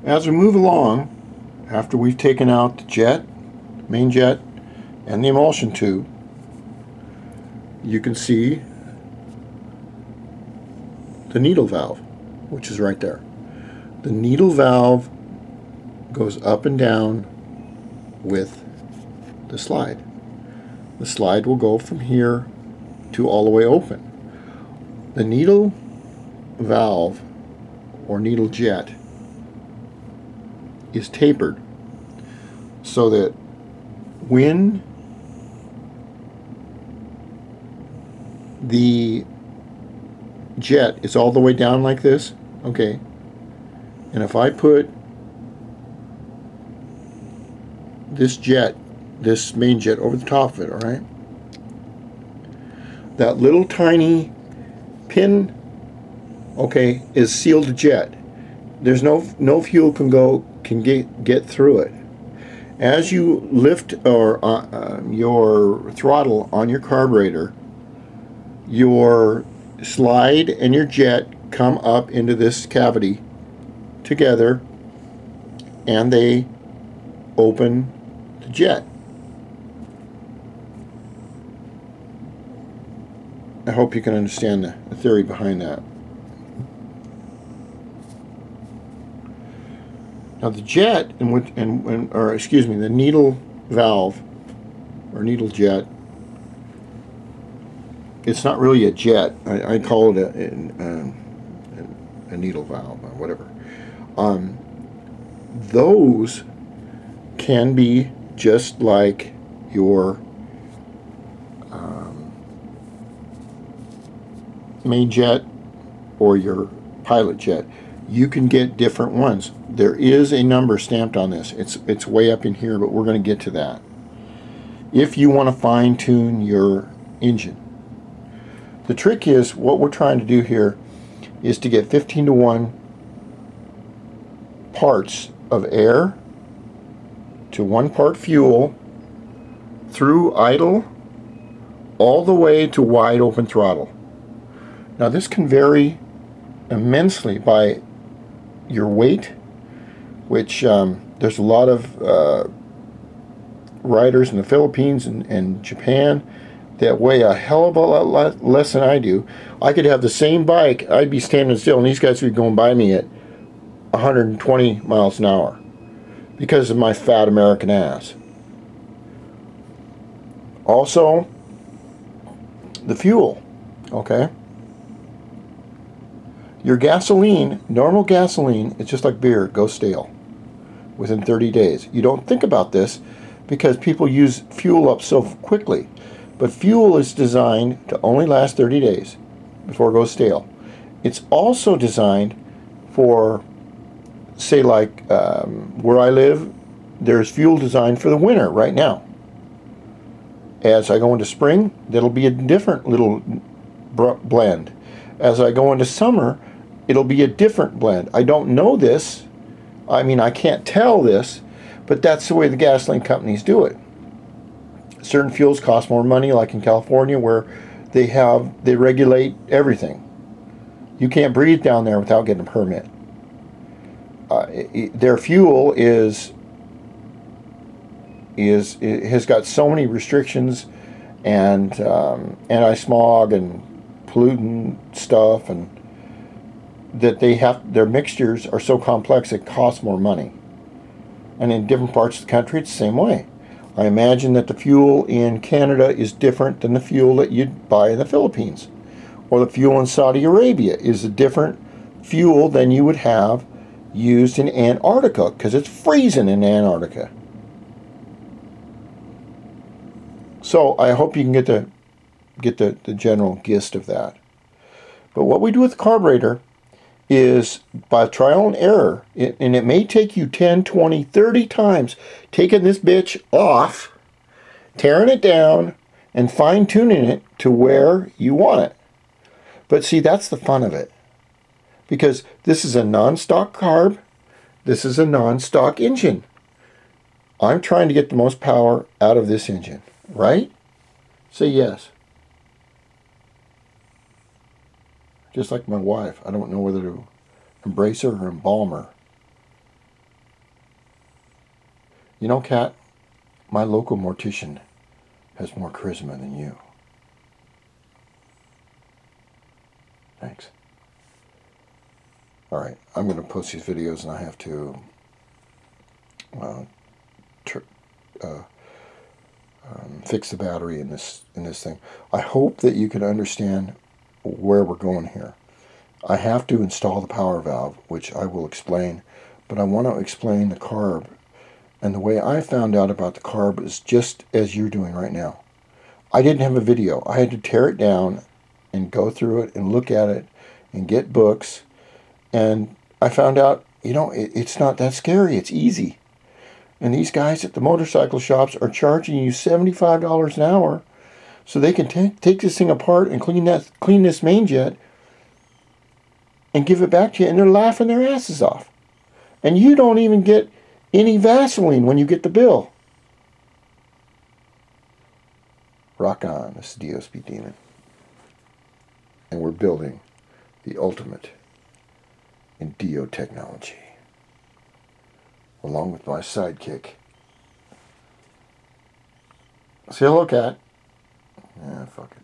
As we move along, after we've taken out the jet, main jet, and the emulsion tube, you can see the needle valve, which is right there. The needle valve goes up and down with the slide. The slide will go from here to all the way open. The needle valve or needle jet is tapered so that when the jet is all the way down like this, okay, and if I put this jet, this main jet, over the top of it, all right, that little tiny pin, okay, is sealed jet. There's no fuel can get through it. As you lift or your throttle on your carburetor, your slide and your jet come up into this cavity together, and they open the jet. I hope you can understand the theory behind that. Now the jet, or excuse me, the needle valve or needle jet, it's not really a jet. I call it a needle valve or whatever. Those can be just like your main jet or your pilot jet. You can get different ones. There is a number stamped on this. It's way up in here, but we're going to get to that. If you want to fine-tune your engine. The trick is, what we're trying to do here is to get 15:1 parts of air to 1 part fuel through idle all the way to wide open throttle. Now this can vary immensely by your weight, which there's a lot of riders in the Philippines and Japan that weigh a hell of a lot less than I do. I could have the same bike, I'd be standing still, and these guys would be going by me at 120 miles an hour because of my fat American ass. Also, the fuel, okay? Your gasoline, normal gasoline, it's just like beer, it goes stale within 30 days. You don't think about this because people use fuel up so quickly. But fuel is designed to only last 30 days before it goes stale. It's also designed for, say like where I live, there's fuel designed for the winter right now. As I go into spring, that'll be a different little blend. As I go into summer, it'll be a different blend. I don't know this. I mean, I can't tell this, but that's the way the gasoline companies do it. Certain fuels cost more money, like in California, where they regulate everything. You can't breathe down there without getting a permit. Their fuel has got so many restrictions and anti-smog and pollutant stuff, and that their mixtures are so complex it costs more money. And in different parts of the country, it's the same way. I imagine that the fuel in Canada is different than the fuel that you'd buy in the Philippines. Or the fuel in Saudi Arabia is a different fuel than you would have used in Antarctica, because it's freezing in Antarctica. So I hope you can get the general gist of that. But what we do with the carburetor is, by trial and error, and it may take you 10, 20, 30 times taking this bitch off, tearing it down, and fine-tuning it to where you want it. But see, that's the fun of it. Because this is a non-stock carb, this is a non-stock engine. I'm trying to get the most power out of this engine, right? Say yes. Just like my wife, I don't know whether to embrace her or embalm her. You know, Kat, my local mortician has more charisma than you. Thanks. Alright, I'm going to post these videos and I have to fix the battery in this thing. I hope that you can understand where we're going here. I have to install the power valve, which I will explain, but I want to explain the carb. And the way I found out about the carb is just as you're doing right now. I didn't have a video. I had to tear it down and go through it and look at it and get books. And I found out, you know, it's not that scary. It's easy. And these guys at the motorcycle shops are charging you $75 an hour so they can take this thing apart and clean this main jet and give it back to you. And they're laughing their asses off. And you don't even get any Vaseline when you get the bill. Rock on. This is DIOSpeedDEMON. And we're building the ultimate in DIO technology. Along with my sidekick. Say hello, Cat. Yeah, fuck it.